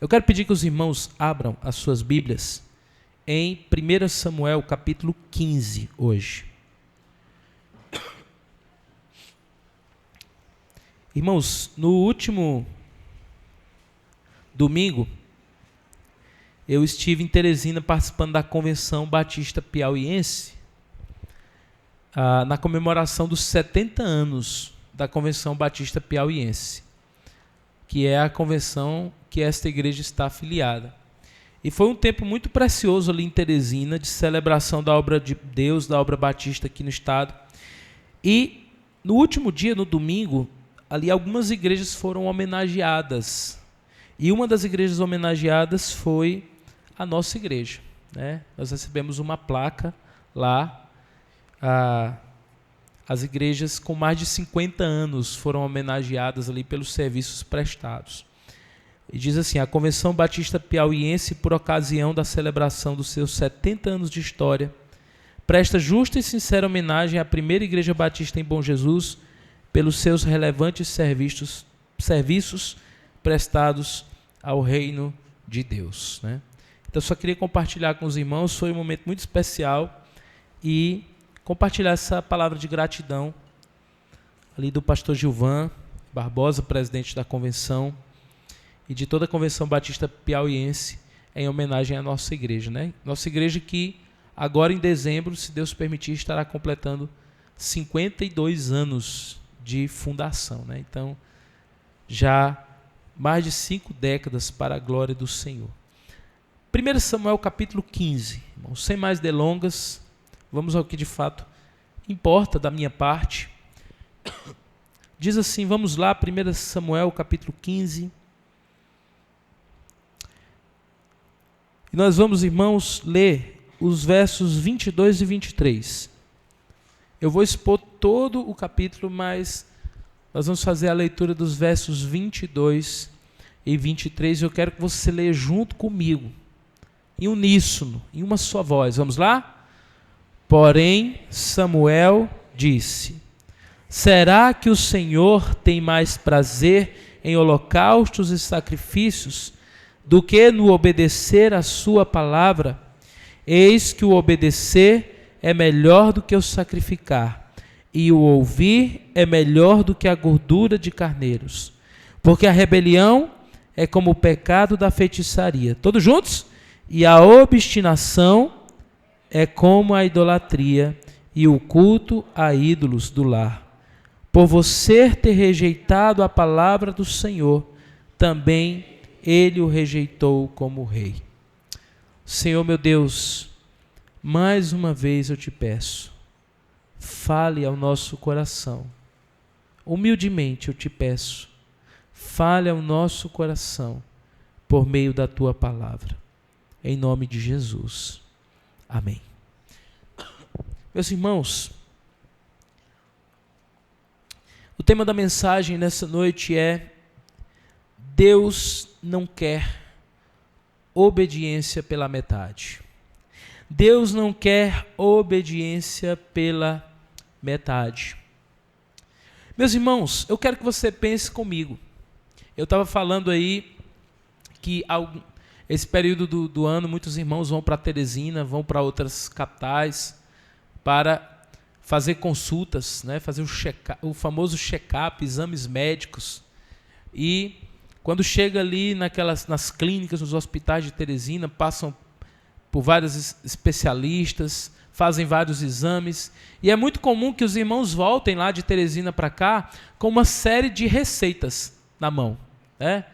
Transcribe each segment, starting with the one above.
Eu quero pedir que os irmãos abram as suas Bíblias em 1 Samuel, capítulo 15, hoje. Irmãos, no último domingo, eu estive em Teresina participando da Convenção Batista Piauiense, na comemoração dos 70 anos da Convenção Batista Piauiense, que é a convenção que esta igreja está afiliada. E foi um tempo muito precioso ali em Teresina, de celebração da obra de Deus, da obra batista aqui no estado. E no último dia, no domingo, ali algumas igrejas foram homenageadas. E uma das igrejas homenageadas foi a nossa igreja, né? Nós recebemos uma placa lá. As igrejas com mais de 50 anos foram homenageadas ali pelos serviços prestados. E diz assim: a Convenção Batista Piauiense, por ocasião da celebração dos seus 70 anos de história, presta justa e sincera homenagem à primeira igreja batista em Bom Jesus pelos seus relevantes serviços prestados ao reino de Deus, né? Então, eu só queria compartilhar com os irmãos, foi um momento muito especial, e compartilhar essa palavra de gratidão ali do pastor Gilvan Barbosa, presidente da convenção, e de toda a Convenção Batista Piauiense, em homenagem à nossa igreja, né? Nossa igreja que agora em dezembro, se Deus permitir, estará completando 52 anos de fundação, né? Então, já mais de 5 décadas para a glória do Senhor. 1 Samuel capítulo 15, irmãos, sem mais delongas, vamos ao que de fato importa da minha parte. Diz assim, vamos lá, 1 Samuel capítulo 15. E nós vamos, irmãos, ler os versos 22 e 23. Eu vou expor todo o capítulo, mas nós vamos fazer a leitura dos versos 22 e 23. Eu quero que você leia junto comigo, em uníssono, em uma só voz. Vamos lá? Porém, Samuel disse: será que o Senhor tem mais prazer em holocaustos e sacrifícios do que no obedecer a sua palavra? Eis que o obedecer é melhor do que o sacrificar, e o ouvir é melhor do que a gordura de carneiros. Porque a rebelião é como o pecado da feitiçaria. Todos juntos? E a obstinação é como a idolatria e o culto a ídolos do lar. Por você ter rejeitado a palavra do Senhor, também ele o rejeitou como rei. Senhor meu Deus, mais uma vez eu te peço, fale ao nosso coração. Humildemente eu te peço, fale ao nosso coração por meio da tua palavra. Em nome de Jesus. Amém. Meus irmãos, o tema da mensagem nessa noite é: Deus não quer obediência pela metade. Deus não quer obediência pela metade. Meus irmãos, eu quero que você pense comigo. Eu estava falando aí que esse período do ano, muitos irmãos vão para Teresina, vão para outras capitais para fazer consultas, né? Fazer o famoso check-up, exames médicos. E quando chega ali nas clínicas, nos hospitais de Teresina, passam por vários especialistas, fazem vários exames. E é muito comum que os irmãos voltem lá de Teresina para cá com uma série de receitas na mão, né?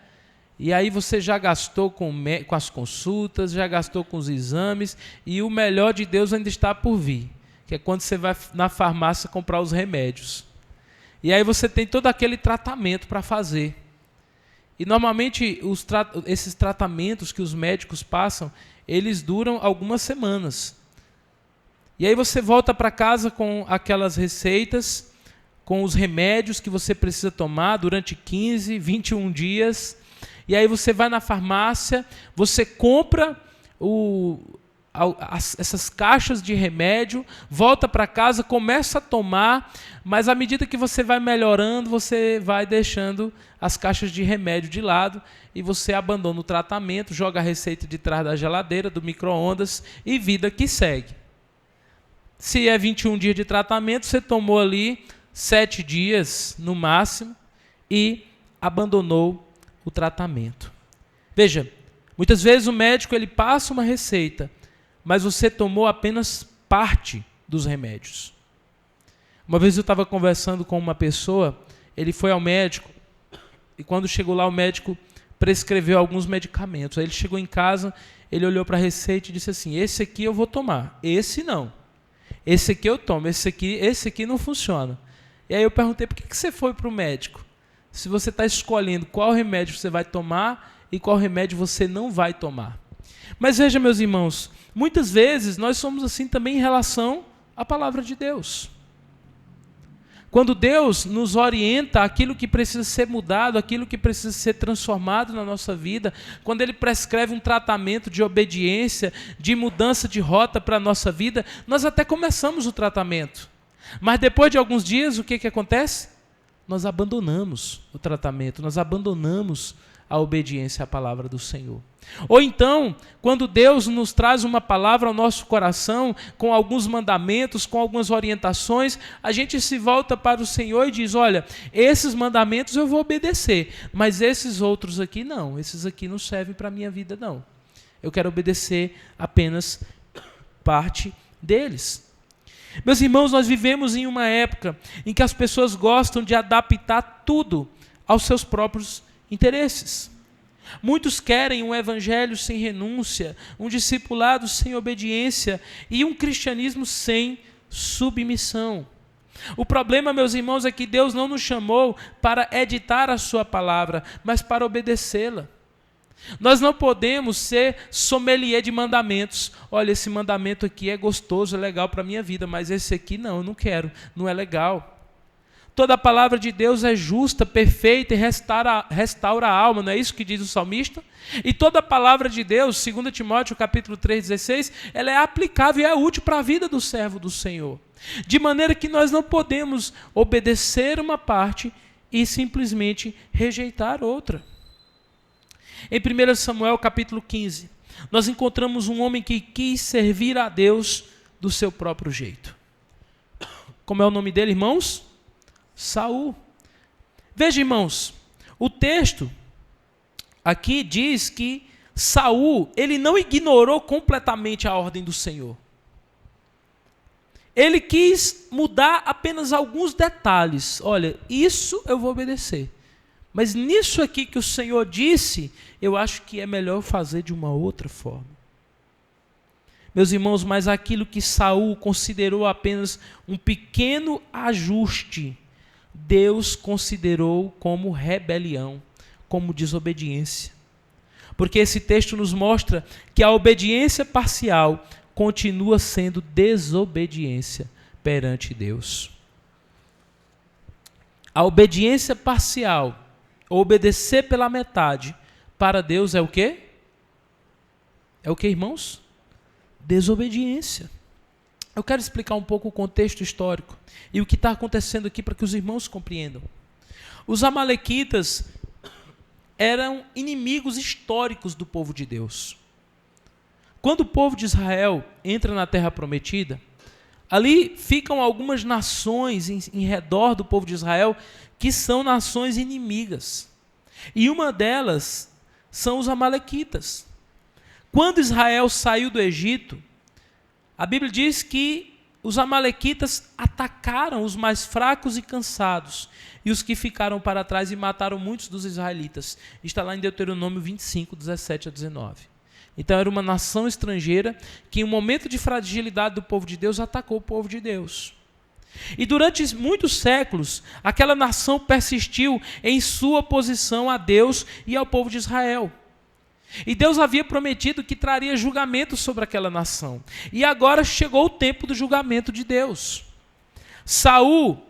E aí você já gastou com as consultas, já gastou com os exames, e o melhor de Deus ainda está por vir, que é quando você vai na farmácia comprar os remédios. E aí você tem todo aquele tratamento para fazer. E normalmente esses tratamentos que os médicos passam, eles duram algumas semanas. E aí você volta para casa com aquelas receitas, com os remédios que você precisa tomar durante 15, 21 dias. E aí você vai na farmácia, você compra essas caixas de remédio, volta para casa, começa a tomar, mas à medida que você vai melhorando, você vai deixando as caixas de remédio de lado e você abandona o tratamento, joga a receita de trás da geladeira, do micro-ondas e vida que segue. Se é 21 dias de tratamento, você tomou ali 7 dias no máximo e abandonou o tratamento. Veja, muitas vezes o médico ele passa uma receita, mas você tomou apenas parte dos remédios. Uma vez eu estava conversando com uma pessoa, ele foi ao médico, e quando chegou lá o médico prescreveu alguns medicamentos. Aí ele chegou em casa, ele olhou para a receita e disse assim, esse aqui eu vou tomar, esse não. Esse aqui eu tomo, esse aqui não funciona. E aí eu perguntei, por que você foi para o médico? Se você está escolhendo qual remédio você vai tomar e qual remédio você não vai tomar. Mas veja, meus irmãos, muitas vezes nós somos assim também em relação à palavra de Deus. Quando Deus nos orienta aquilo que precisa ser mudado, aquilo que precisa ser transformado na nossa vida, quando Ele prescreve um tratamento de obediência, de mudança de rota para a nossa vida, nós até começamos o tratamento. Mas depois de alguns dias, o que acontece? Nós abandonamos o tratamento, nós abandonamos a obediência à palavra do Senhor. Ou então, quando Deus nos traz uma palavra ao nosso coração, com alguns mandamentos, com algumas orientações, a gente se volta para o Senhor e diz, olha, esses mandamentos eu vou obedecer, mas esses outros aqui não, esses aqui não servem para a minha vida não. Eu quero obedecer apenas parte deles. Meus irmãos, nós vivemos em uma época em que as pessoas gostam de adaptar tudo aos seus próprios interesses. Muitos querem um evangelho sem renúncia, um discipulado sem obediência e um cristianismo sem submissão. O problema, meus irmãos, é que Deus não nos chamou para editar a sua palavra, mas para obedecê-la. Nós não podemos ser sommelier de mandamentos. Olha, esse mandamento aqui é gostoso, é legal para a minha vida, mas esse aqui não, eu não quero, não é legal. Toda a palavra de Deus é justa, perfeita e restaura a alma, não é isso que diz o salmista? E toda a palavra de Deus, 2 Timóteo capítulo 3,16, ela é aplicável e é útil para a vida do servo do Senhor. De maneira que nós não podemos obedecer uma parte e simplesmente rejeitar outra. Em 1 Samuel capítulo 15, nós encontramos um homem que quis servir a Deus do seu próprio jeito. Como é o nome dele, irmãos? Saul. Veja, irmãos, o texto aqui diz que Saul, ele não ignorou completamente a ordem do Senhor. Ele quis mudar apenas alguns detalhes. Olha, isso eu vou obedecer. Mas nisso aqui que o Senhor disse, eu acho que é melhor fazer de uma outra forma. Meus irmãos, mas aquilo que Saul considerou apenas um pequeno ajuste, Deus considerou como rebelião, como desobediência. Porque esse texto nos mostra que a obediência parcial continua sendo desobediência perante Deus. A obediência parcial, obedecer pela metade, para Deus é o quê? É o quê, irmãos? Desobediência. Eu quero explicar um pouco o contexto histórico e o que está acontecendo aqui para que os irmãos compreendam. Os amalequitas eram inimigos históricos do povo de Deus. Quando o povo de Israel entra na Terra Prometida, ali ficam algumas nações em redor do povo de Israel que são nações inimigas. E uma delas são os amalequitas. Quando Israel saiu do Egito, a Bíblia diz que os amalequitas atacaram os mais fracos e cansados, e os que ficaram para trás e mataram muitos dos israelitas. Está lá em Deuteronômio 25, 17 a 19. Então era uma nação estrangeira que em um momento de fragilidade do povo de Deus atacou o povo de Deus. E durante muitos séculos, aquela nação persistiu em sua oposição a Deus e ao povo de Israel. E Deus havia prometido que traria julgamento sobre aquela nação. E agora chegou o tempo do julgamento de Deus. Saul,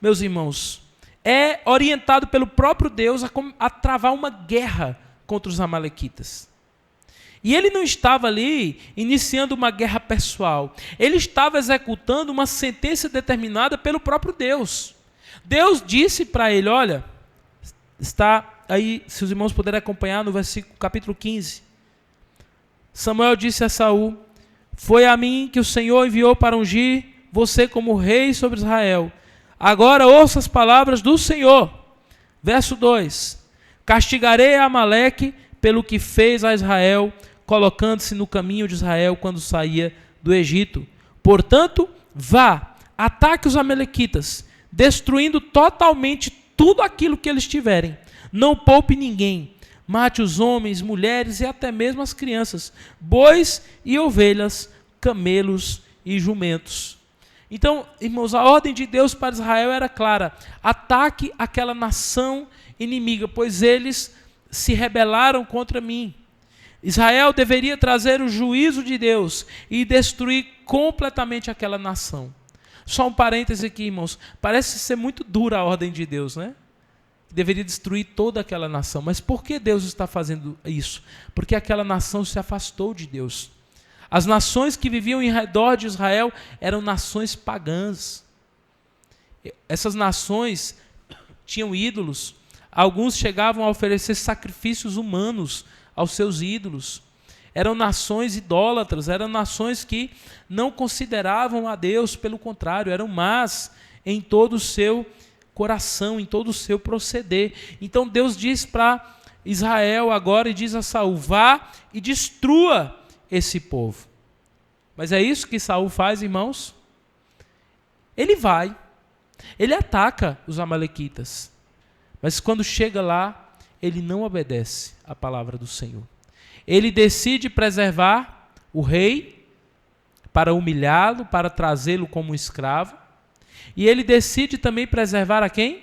meus irmãos, é orientado pelo próprio Deus a travar uma guerra contra os amalequitas. E ele não estava ali iniciando uma guerra pessoal. Ele estava executando uma sentença determinada pelo próprio Deus. Deus disse para ele, olha, está aí, se os irmãos puderem acompanhar no versículo, capítulo 15. Samuel disse a Saul, foi a mim que o Senhor enviou para ungir você como rei sobre Israel. Agora ouça as palavras do Senhor. Verso 2. Castigarei a Amaleque pelo que fez a Israel, colocando-se no caminho de Israel quando saía do Egito. Portanto, vá, ataque os amalequitas, destruindo totalmente tudo aquilo que eles tiverem. Não poupe ninguém. Mate os homens, mulheres e até mesmo as crianças, bois e ovelhas, camelos e jumentos. Então, irmãos, a ordem de Deus para Israel era clara: ataque aquela nação inimiga, pois eles se rebelaram contra mim. Israel deveria trazer o juízo de Deus e destruir completamente aquela nação. Só um parêntese aqui, irmãos, parece ser muito dura a ordem de Deus, né? Deveria destruir toda aquela nação. Mas por que Deus está fazendo isso? Porque aquela nação se afastou de Deus. As nações que viviam em redor de Israel eram nações pagãs. Essas nações tinham ídolos. Alguns chegavam a oferecer sacrifícios humanos aos seus ídolos. Eram nações idólatras, eram nações que não consideravam a Deus, pelo contrário, eram más em todo o seu coração, em todo o seu proceder. Então Deus diz para Israel agora e diz a Saul, vá e destrua esse povo. Mas é isso que Saul faz, irmãos? Ele vai, ele ataca os amalequitas, mas quando chega lá, ele não obedece à palavra do Senhor. Ele decide preservar o rei para humilhá-lo, para trazê-lo como escravo. E ele decide também preservar a quem?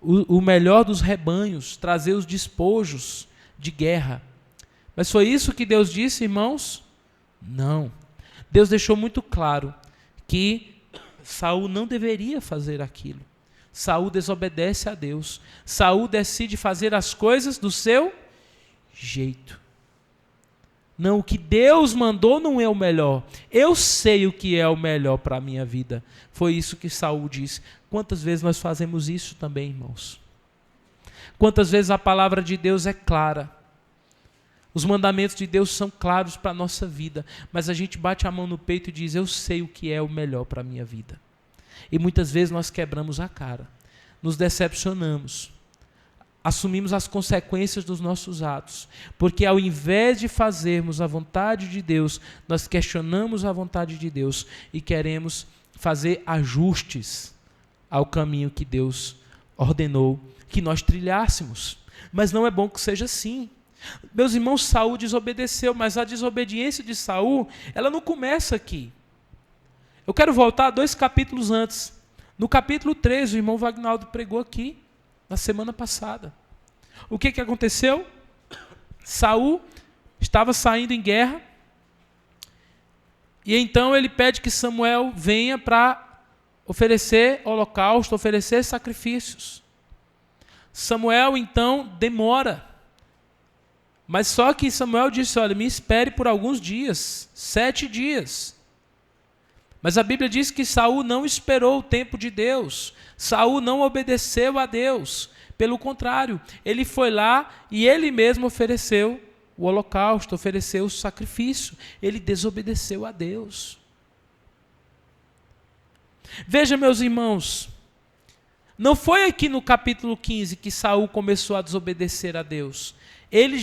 O melhor dos rebanhos, trazer os despojos de guerra. Mas foi isso que Deus disse, irmãos? Não. Deus deixou muito claro que Saul não deveria fazer aquilo. Saul desobedece a Deus. Saul decide fazer as coisas do seu jeito. Não, o que Deus mandou não é o melhor. Eu sei o que é o melhor para a minha vida. Foi isso que Saul disse. Quantas vezes nós fazemos isso também, irmãos? Quantas vezes a palavra de Deus é clara? Os mandamentos de Deus são claros para a nossa vida, mas a gente bate a mão no peito e diz, eu sei o que é o melhor para a minha vida. E muitas vezes nós quebramos a cara, nos decepcionamos, assumimos as consequências dos nossos atos, porque ao invés de fazermos a vontade de Deus, nós questionamos a vontade de Deus e queremos fazer ajustes ao caminho que Deus ordenou que nós trilhássemos. Mas não é bom que seja assim. Meus irmãos, Saul desobedeceu, mas a desobediência de Saul, ela não começa aqui. Eu quero voltar 2 capítulos antes. No capítulo 13, o irmão Wagnaldo pregou aqui, na semana passada. O que aconteceu? Saul estava saindo em guerra, e então ele pede que Samuel venha para oferecer holocausto, oferecer sacrifícios. Samuel então demora. Mas só que Samuel disse, olha, me espere por alguns dias, 7 dias. Mas a Bíblia diz que Saul não esperou o tempo de Deus. Saul não obedeceu a Deus. Pelo contrário, ele foi lá e ele mesmo ofereceu o holocausto, ofereceu o sacrifício. Ele desobedeceu a Deus. Veja, meus irmãos, não foi aqui no capítulo 15 que Saul começou a desobedecer a Deus. Ele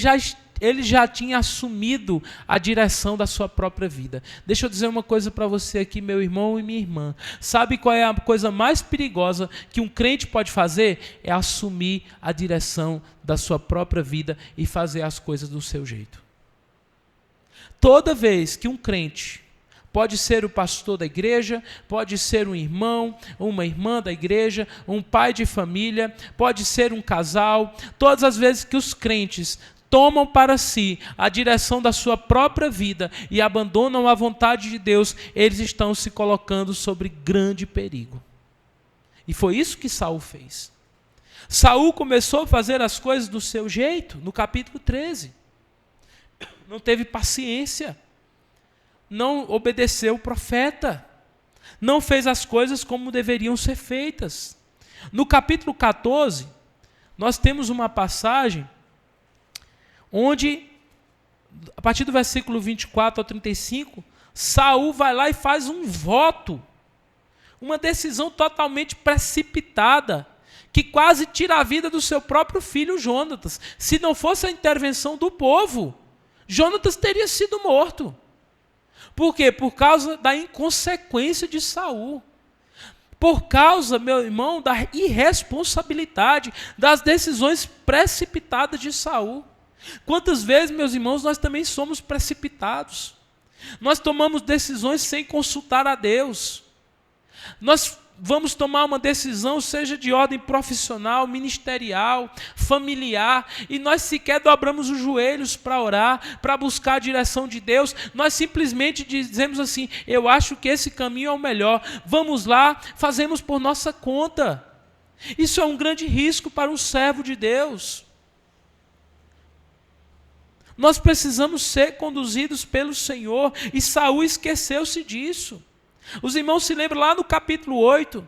já tinha assumido a direção da sua própria vida. Deixa eu dizer uma coisa para você aqui, meu irmão e minha irmã. Sabe qual é a coisa mais perigosa que um crente pode fazer? É assumir a direção da sua própria vida e fazer as coisas do seu jeito. Toda vez que um crente, pode ser o pastor da igreja, pode ser um irmão, uma irmã da igreja, um pai de família, pode ser um casal. Todas as vezes que os crentes tomam para si a direção da sua própria vida e abandonam a vontade de Deus, eles estão se colocando sobre grande perigo. E foi isso que Saul fez. Saul começou a fazer as coisas do seu jeito, no capítulo 13. não teve paciência, não obedeceu o profeta, não fez as coisas como deveriam ser feitas. No capítulo 14, nós temos uma passagem onde, a partir do versículo 24 ao 35, Saul vai lá e faz um voto, uma decisão totalmente precipitada, que quase tira a vida do seu próprio filho Jonatas. Se não fosse a intervenção do povo, Jonatas teria sido morto. Por quê? Por causa da inconsequência de Saul. Por causa, meu irmão, da irresponsabilidade, das decisões precipitadas de Saul. Quantas vezes, meus irmãos, nós também somos precipitados? Nós tomamos decisões sem consultar a Deus. Nós vamos tomar uma decisão, seja de ordem profissional, ministerial, familiar, e nós sequer dobramos os joelhos para orar, para buscar a direção de Deus. Nós simplesmente dizemos assim: eu acho que esse caminho é o melhor, vamos lá, fazemos por nossa conta. Isso é um grande risco para um servo de Deus. Nós precisamos ser conduzidos pelo Senhor, e Saul esqueceu-se disso. Os irmãos se lembram lá no capítulo 8,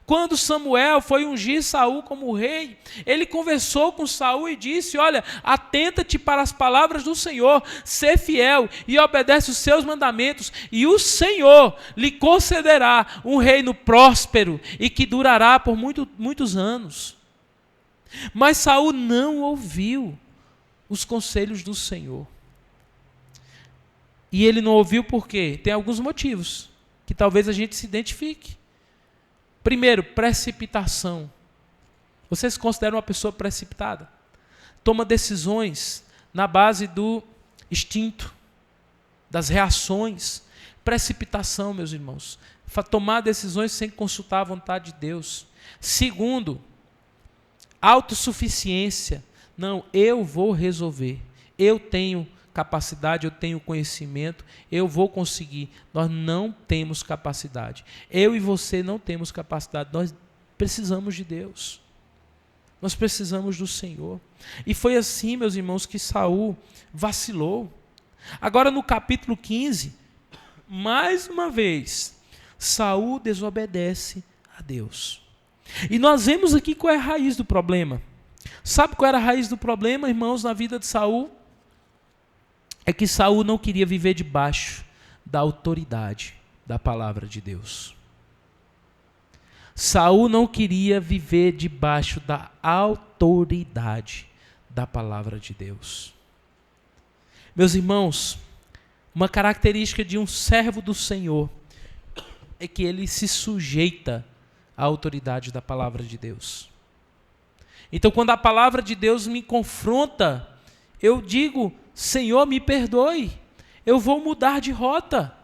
quando Samuel foi ungir Saul como rei, ele conversou com Saul e disse: olha, atenta-te para as palavras do Senhor, sê fiel e obedece os seus mandamentos, e o Senhor lhe concederá um reino próspero e que durará por muitos anos. Mas Saul não ouviu os conselhos do Senhor. E ele não ouviu por quê? Tem alguns motivos que talvez a gente se identifique. Primeiro, precipitação. Você se considera uma pessoa precipitada? Toma decisões na base do instinto, das reações. Precipitação, meus irmãos. Tomar decisões sem consultar a vontade de Deus. Segundo, autossuficiência. Não, eu vou resolver. Eu tenho capacidade, eu tenho conhecimento, eu vou conseguir. Nós não temos capacidade. Eu e você não temos capacidade. Nós precisamos de Deus. Nós precisamos do Senhor. E foi assim, meus irmãos, que Saul vacilou. Agora no capítulo 15, mais uma vez, Saul desobedece a Deus. E nós vemos aqui qual é a raiz do problema. Sabe qual era a raiz do problema, irmãos, na vida de Saul? É que Saul não queria viver debaixo da autoridade da palavra de Deus. Saul não queria viver debaixo da autoridade da palavra de Deus. Meus irmãos, uma característica de um servo do Senhor é que ele se sujeita à autoridade da palavra de Deus. Então, quando a palavra de Deus me confronta, eu digo: Senhor, me perdoe, eu vou mudar de rota.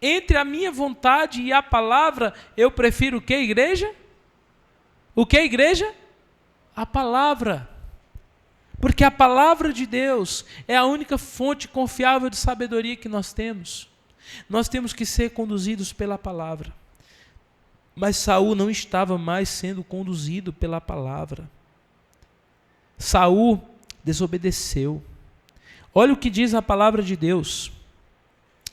Entre a minha vontade e a palavra, eu prefiro o que, igreja? O que, igreja? A palavra. Porque a palavra de Deus é a única fonte confiável de sabedoria que nós temos. Nós temos que ser conduzidos pela palavra. Mas Saul não estava mais sendo conduzido pela palavra. Saul desobedeceu. Olha o que diz a palavra de Deus,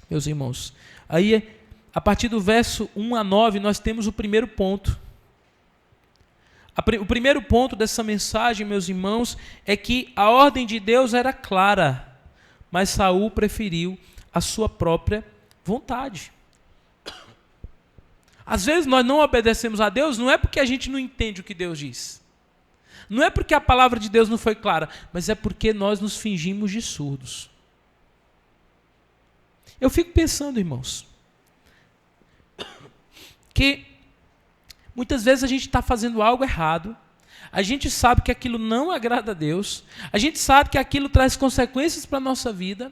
meus irmãos. Aí, a partir do verso 1 a 9, nós temos o primeiro ponto. O primeiro ponto dessa mensagem, meus irmãos, é que a ordem de Deus era clara, mas Saul preferiu a sua própria vontade. Às vezes nós não obedecemos a Deus, não é porque a gente não entende o que Deus diz. Não é porque a palavra de Deus não foi clara, mas é porque nós nos fingimos de surdos. Eu fico pensando, irmãos, que muitas vezes a gente está fazendo algo errado, a gente sabe que aquilo não agrada a Deus, a gente sabe que aquilo traz consequências para a nossa vida,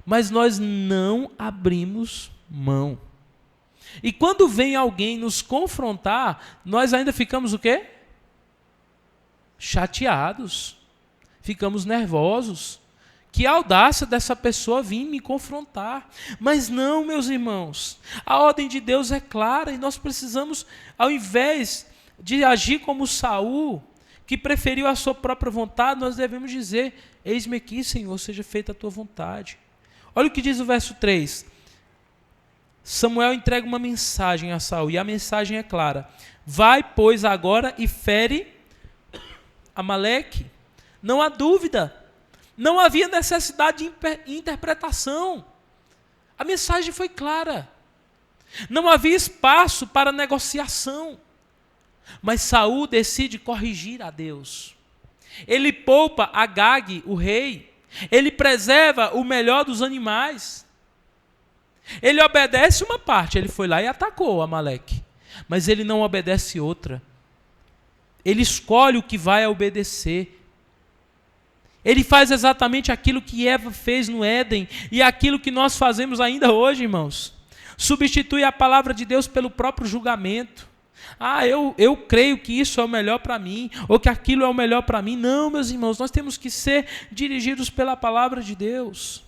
mas nós não abrimos mão. E quando vem alguém nos confrontar, nós ainda ficamos o quê? Chateados, ficamos nervosos. Que audácia dessa pessoa vir me confrontar. Mas não, meus irmãos, a ordem de Deus é clara e nós precisamos, ao invés de agir como Saul, que preferiu a sua própria vontade, nós devemos dizer: eis-me aqui, Senhor, seja feita a tua vontade. Olha o que diz o verso 3. Samuel entrega uma mensagem a Saul, e a mensagem é clara: vai, pois, agora e fere Amaleque. Não há dúvida, não havia necessidade de interpretação. A mensagem foi clara. Não havia espaço para negociação. Mas Saul decide corrigir a Deus. Ele poupa Agag, o rei. Ele preserva o melhor dos animais. Ele obedece uma parte. Ele foi lá e atacou Amaleque. Mas ele não obedece outra. Ele escolhe o que vai obedecer. Ele faz exatamente aquilo que Eva fez no Éden. E aquilo que nós fazemos ainda hoje, irmãos. Substitui a palavra de Deus pelo próprio julgamento. Eu creio que isso é o melhor para mim, ou que aquilo é o melhor para mim. Não, meus irmãos, nós temos que ser dirigidos pela palavra de Deus.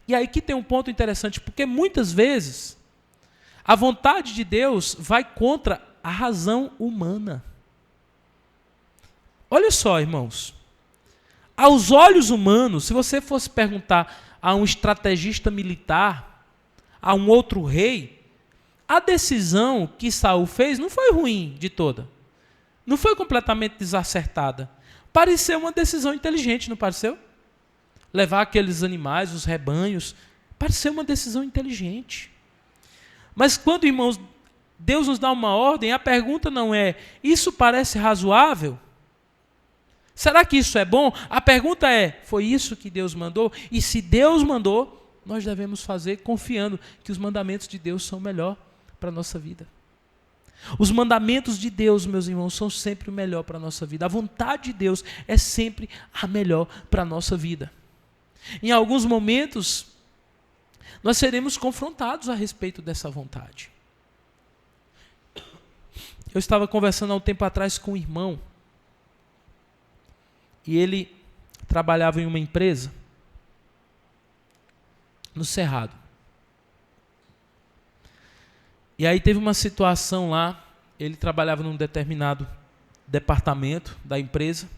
E aí que tem um ponto interessante, porque muitas vezes a vontade de Deus vai contra a razão humana. Olha só, irmãos, aos olhos humanos, se você fosse perguntar a um estrategista militar, a um outro rei, a decisão que Saul fez não foi ruim de toda. Não foi completamente desacertada. Pareceu uma decisão inteligente, não pareceu? Levar aqueles animais, os rebanhos, pareceu uma decisão inteligente. Mas quando, irmãos, Deus nos dá uma ordem, a pergunta não é: isso parece razoável? Será que isso é bom? A pergunta é: foi isso que Deus mandou? E se Deus mandou, nós devemos fazer confiando que os mandamentos de Deus são melhor para a nossa vida. Os mandamentos de Deus, meus irmãos, são sempre o melhor para a nossa vida. A vontade de Deus é sempre a melhor para a nossa vida. Em alguns momentos, nós seremos confrontados a respeito dessa vontade. Eu estava conversando há um tempo atrás com um irmão, e ele trabalhava em uma empresa no Cerrado. E aí teve uma situação lá, ele trabalhava num determinado departamento da empresa,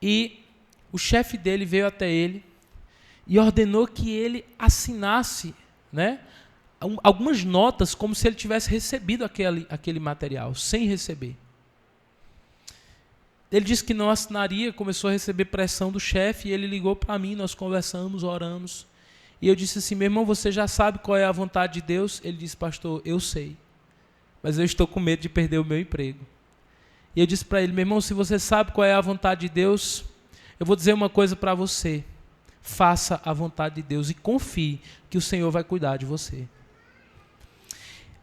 e o chefe dele veio até ele e ordenou que ele assinasse, algumas notas como se ele tivesse recebido aquele material, sem receber. Ele disse que não assinaria, começou a receber pressão do chefe, e ele ligou para mim, nós conversamos, oramos. E eu disse assim: meu irmão, você já sabe qual é a vontade de Deus? Ele disse: pastor, eu sei, mas eu estou com medo de perder o meu emprego. E eu disse para ele: meu irmão, se você sabe qual é a vontade de Deus, eu vou dizer uma coisa para você: faça a vontade de Deus e confie que o Senhor vai cuidar de você.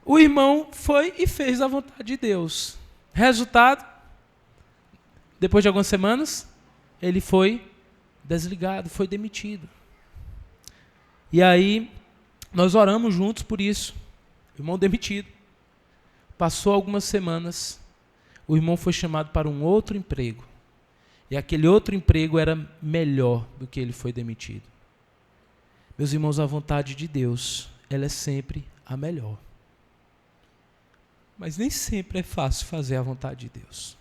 O irmão foi e fez a vontade de Deus. Resultado, depois de algumas semanas, ele foi desligado, foi demitido. E aí, nós oramos juntos por isso. O irmão demitido. Passou algumas semanas, o irmão foi chamado para um outro emprego. E aquele outro emprego era melhor do que ele foi demitido. Meus irmãos, a vontade de Deus, ela é sempre a melhor. Mas nem sempre é fácil fazer a vontade de Deus.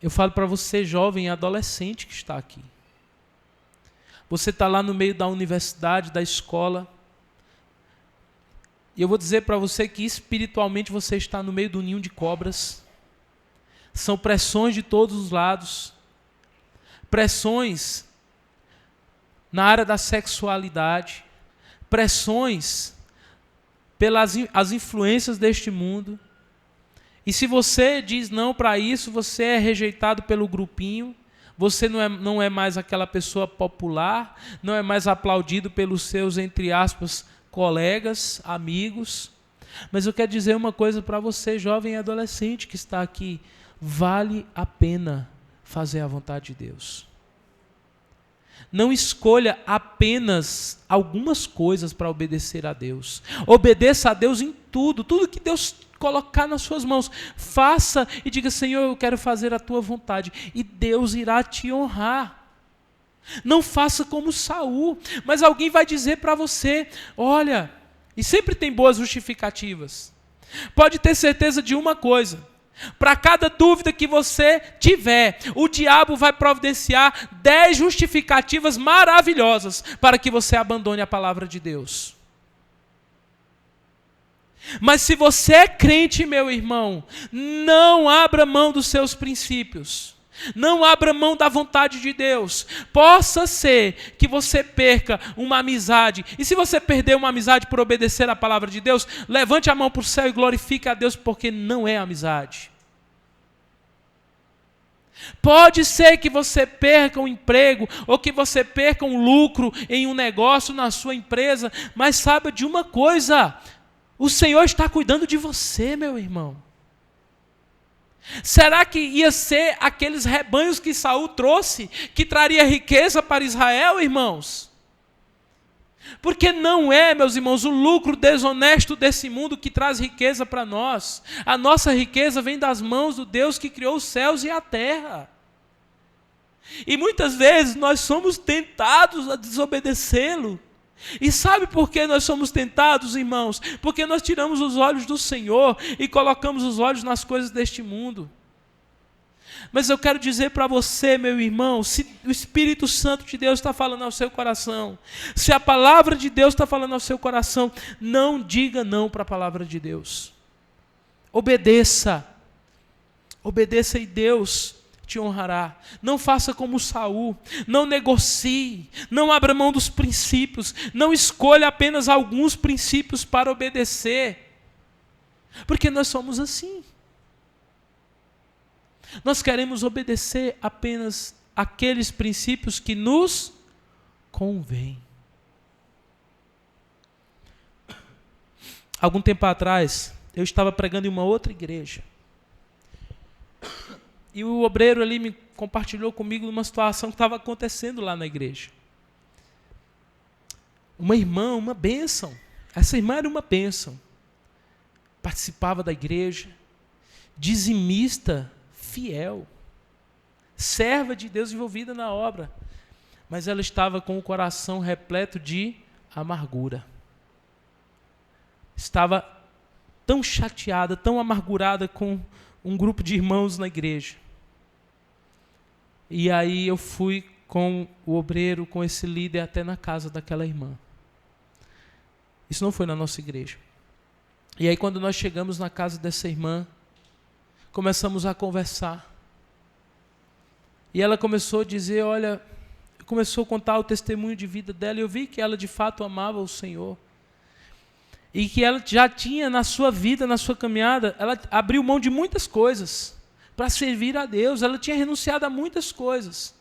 Eu falo para você, jovem e adolescente que está aqui. Você está lá no meio da universidade, da escola. E eu vou dizer para você que espiritualmente você está no meio do ninho de cobras. São pressões de todos os lados. Pressões na área da sexualidade. Pressões pelas as influências deste mundo. E se você diz não para isso, você é rejeitado pelo grupinho. Você não é mais aquela pessoa popular, não é mais aplaudido pelos seus, entre aspas, colegas, amigos. Mas eu quero dizer uma coisa para você, jovem e adolescente que está aqui: vale a pena fazer a vontade de Deus. Não escolha apenas algumas coisas para obedecer a Deus. Obedeça a Deus em tudo, tudo que Deus colocar nas suas mãos. Faça e diga: Senhor, eu quero fazer a tua vontade. E Deus irá te honrar. Não faça como Saul. Mas alguém vai dizer para você: olha, e sempre tem boas justificativas. Pode ter certeza de uma coisa: para cada dúvida que você tiver, o diabo vai providenciar 10 justificativas maravilhosas para que você abandone a palavra de Deus. Mas se você é crente, meu irmão, não abra mão dos seus princípios. Não abra mão da vontade de Deus. Possa ser que você perca uma amizade. E se você perder uma amizade por obedecer a palavra de Deus, levante a mão para o céu e glorifique a Deus, porque não é amizade. Pode ser que você perca um emprego, ou que você perca um lucro em um negócio na sua empresa, mas saiba de uma coisa: o Senhor está cuidando de você, meu irmão. Será que ia ser aqueles rebanhos que Saul trouxe, que traria riqueza para Israel, irmãos? Porque não é, meus irmãos, o lucro desonesto desse mundo que traz riqueza para nós. A nossa riqueza vem das mãos do Deus que criou os céus e a terra. E muitas vezes nós somos tentados a desobedecê-lo. E sabe por que nós somos tentados, irmãos? Porque nós tiramos os olhos do Senhor e colocamos os olhos nas coisas deste mundo. Mas eu quero dizer para você, meu irmão, se o Espírito Santo de Deus está falando ao seu coração, se a palavra de Deus está falando ao seu coração, não diga não para a palavra de Deus. Obedeça. Obedeça e Deus te honrará. Não faça como Saul, não negocie, não abra mão dos princípios, não escolha apenas alguns princípios para obedecer, porque nós somos assim. Nós queremos obedecer apenas aqueles princípios que nos convêm. Algum tempo atrás, eu estava pregando em uma outra igreja. E o obreiro ali me compartilhou comigo uma situação que estava acontecendo lá na igreja. Uma irmã, uma bênção. Essa irmã era uma bênção. Participava da igreja, dizimista, fiel, serva de Deus envolvida na obra. Mas ela estava com o coração repleto de amargura. Estava tão chateada, tão amargurada com um grupo de irmãos na igreja. E aí eu fui com o obreiro, com esse líder, até na casa daquela irmã. Isso não foi na nossa igreja. E aí quando nós chegamos na casa dessa irmã, começamos a conversar. E ela começou a dizer, olha, começou a contar o testemunho de vida dela, e eu vi que ela de fato amava o Senhor. E que ela já tinha na sua vida, na sua caminhada, ela abriu mão de muitas coisas para servir a Deus. Ela tinha renunciado a muitas coisas.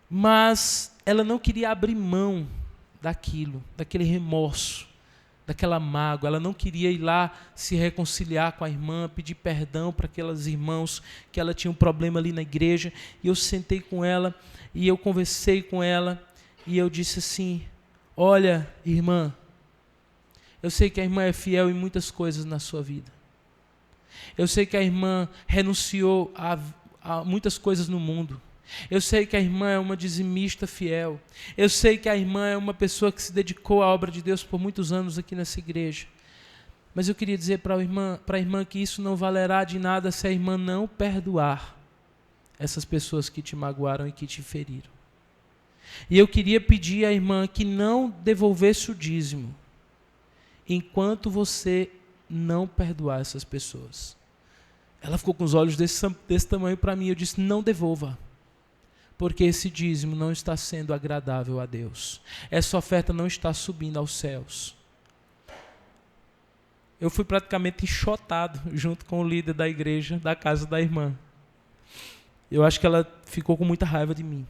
Mas ela não queria abrir mão daquilo, daquele remorso, daquela mágoa. Ela não queria ir lá se reconciliar com a irmã, pedir perdão para aqueles irmãos que ela tinha um problema ali na igreja. E eu sentei com ela e eu conversei com ela. E eu disse assim, olha, irmã, eu sei que a irmã é fiel em muitas coisas na sua vida. Eu sei que a irmã renunciou a muitas coisas no mundo. Eu sei que a irmã é uma dizimista fiel. Eu sei que a irmã é uma pessoa que se dedicou à obra de Deus por muitos anos aqui nessa igreja. Mas eu queria dizer para a irmã que isso não valerá de nada se a irmã não perdoar essas pessoas que te magoaram e que te feriram. E eu queria pedir à irmã que não devolvesse o dízimo enquanto você não perdoar essas pessoas. Ela ficou com os olhos desse tamanho para mim. Eu disse, não devolva, porque esse dízimo não está sendo agradável a Deus. Essa oferta não está subindo aos céus. Eu fui praticamente enxotado junto com o líder da igreja, da casa da irmã. Eu acho que ela ficou com muita raiva de mim.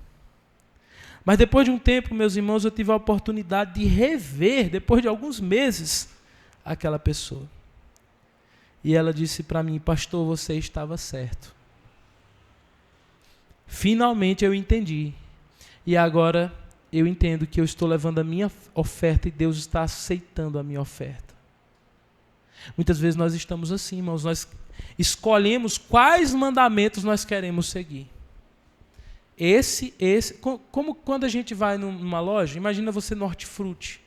Mas depois de um tempo, meus irmãos, eu tive a oportunidade de rever, depois de alguns meses, aquela pessoa. E ela disse para mim, pastor, você estava certo. Finalmente eu entendi. E agora eu entendo que eu estou levando a minha oferta e Deus está aceitando a minha oferta. Muitas vezes nós estamos assim, irmãos, nós escolhemos quais mandamentos nós queremos seguir. Como quando a gente vai numa loja, imagina você no hortifruti.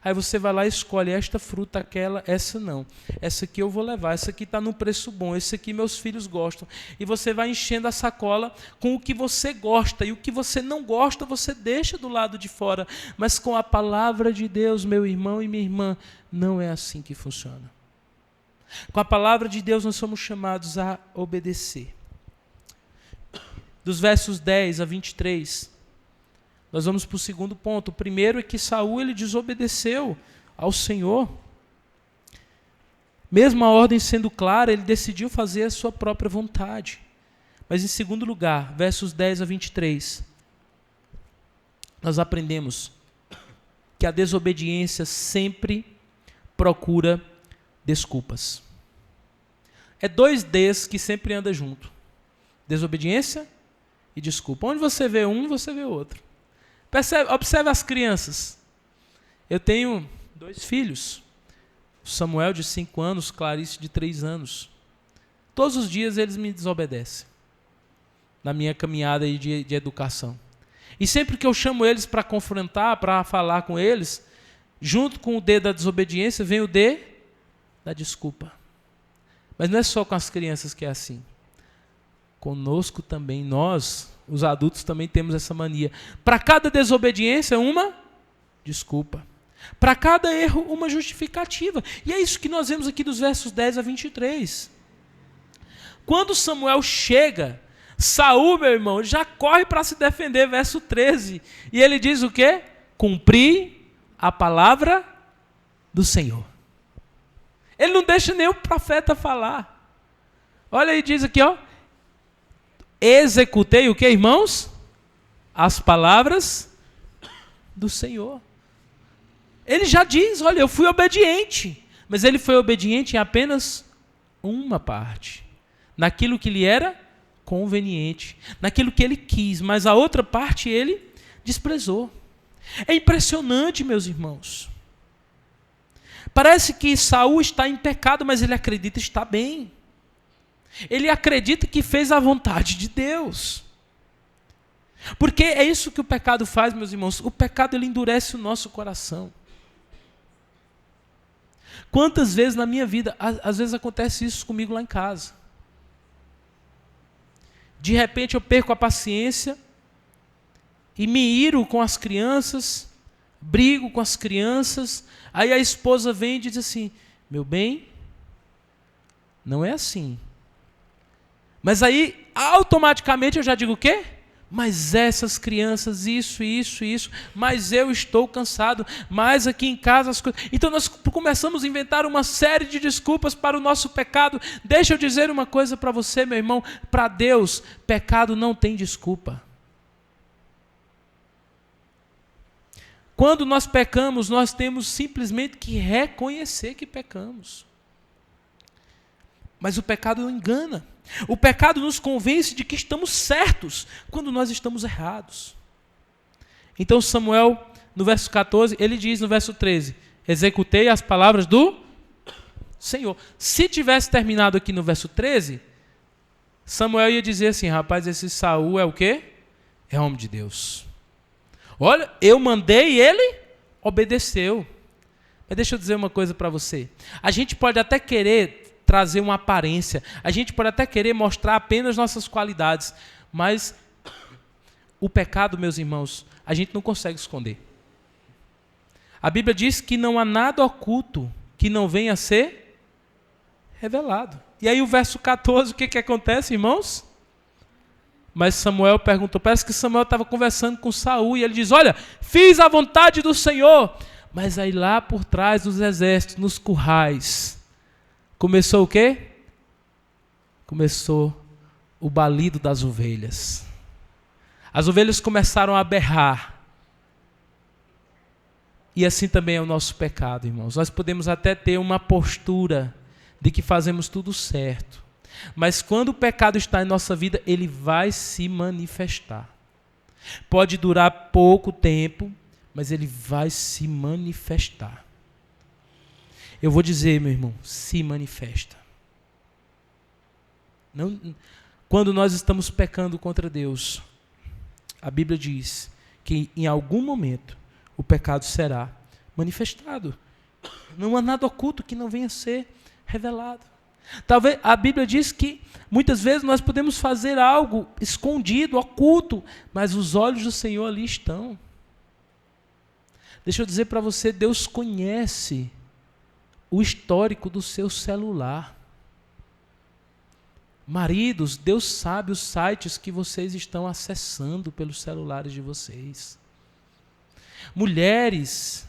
Aí você vai lá e escolhe esta fruta, aquela, essa não. Essa aqui eu vou levar, essa aqui está num preço bom, esse aqui meus filhos gostam. E você vai enchendo a sacola com o que você gosta, e o que você não gosta você deixa do lado de fora. Mas com a palavra de Deus, meu irmão e minha irmã, não é assim que funciona. Com a palavra de Deus nós somos chamados a obedecer. Dos versos 10 a 23, nós vamos para o segundo ponto. O primeiro é que Saul ele desobedeceu ao Senhor. Mesmo a ordem sendo clara, ele decidiu fazer a sua própria vontade. Mas em segundo lugar, versos 10 a 23, nós aprendemos que a desobediência sempre procura desculpas. É dois Ds que sempre andam junto. Desobediência e desculpa. Onde você vê um, você vê outro. Observe as crianças. Eu tenho 2 filhos. Samuel de 5 anos, Clarice de 3 anos. Todos os dias eles me desobedecem. Na minha caminhada aí de educação. E sempre que eu chamo eles para confrontar, para falar com eles, junto com o D da desobediência, vem o D da desculpa. Mas não é só com as crianças que é assim. Conosco também, nós, os adultos, também temos essa mania. Para cada desobediência, uma desculpa. Para cada erro, uma justificativa. E é isso que nós vemos aqui dos versos 10 a 23. Quando Samuel chega, Saul, meu irmão, já corre para se defender, verso 13. E ele diz o quê? Cumpri a palavra do Senhor. Ele não deixa nem o profeta falar. Olha aí, diz aqui, ó. Executei o que, irmãos? As palavras do Senhor. Ele já diz, olha, eu fui obediente. Mas ele foi obediente em apenas uma parte. Naquilo que lhe era conveniente. Naquilo que ele quis. Mas a outra parte ele desprezou. É impressionante, meus irmãos. Parece que Saul está em pecado, mas ele acredita estar bem. Ele acredita que fez a vontade de Deus. Porque é isso que o pecado faz, meus irmãos. O pecado ele endurece o nosso coração. Quantas vezes na minha vida, às vezes acontece isso comigo lá em casa. De repente eu perco a paciência e me iro com as crianças, brigo com as crianças, aí a esposa vem e diz assim, meu bem, não é assim. Mas aí, automaticamente eu já digo o quê? Mas essas crianças, isso, mas eu estou cansado, mas aqui em casa as coisas... Então nós começamos a inventar uma série de desculpas para o nosso pecado. Deixa eu dizer uma coisa para você, meu irmão, para Deus, pecado não tem desculpa. Quando nós pecamos, nós temos simplesmente que reconhecer que pecamos. Mas o pecado não engana. O pecado nos convence de que estamos certos quando nós estamos errados. Então Samuel, no verso 14, ele diz no verso 13, executei as palavras do Senhor. Se tivesse terminado aqui no verso 13, Samuel ia dizer assim, rapaz, esse Saul é o quê? É homem de Deus. Olha, eu mandei e ele obedeceu. Mas deixa eu dizer uma coisa para você. A gente pode até querer trazer uma aparência, a gente pode até querer mostrar apenas nossas qualidades, mas o pecado, meus irmãos, a gente não consegue esconder. A Bíblia diz que não há nada oculto que não venha a ser revelado. E aí o verso 14, o que acontece, irmãos? Mas Samuel perguntou, parece que Samuel estava conversando com Saul, e ele diz, olha, fiz a vontade do Senhor. Mas aí lá por trás dos exércitos, nos currais, começou o quê? Começou o balido das ovelhas. As ovelhas começaram a berrar. E assim também é o nosso pecado, irmãos. Nós podemos até ter uma postura de que fazemos tudo certo. Mas quando o pecado está em nossa vida, ele vai se manifestar. Pode durar pouco tempo, mas ele vai se manifestar. Eu vou dizer, meu irmão, se manifesta. Não, quando nós estamos pecando contra Deus, a Bíblia diz que em algum momento o pecado será manifestado. Não há nada oculto que não venha a ser revelado. Talvez a Bíblia diz que muitas vezes nós podemos fazer algo escondido, oculto, mas os olhos do Senhor ali estão. Deixa eu dizer para você, Deus conhece o histórico do seu celular. Maridos, Deus sabe os sites que vocês estão acessando pelos celulares de vocês. Mulheres,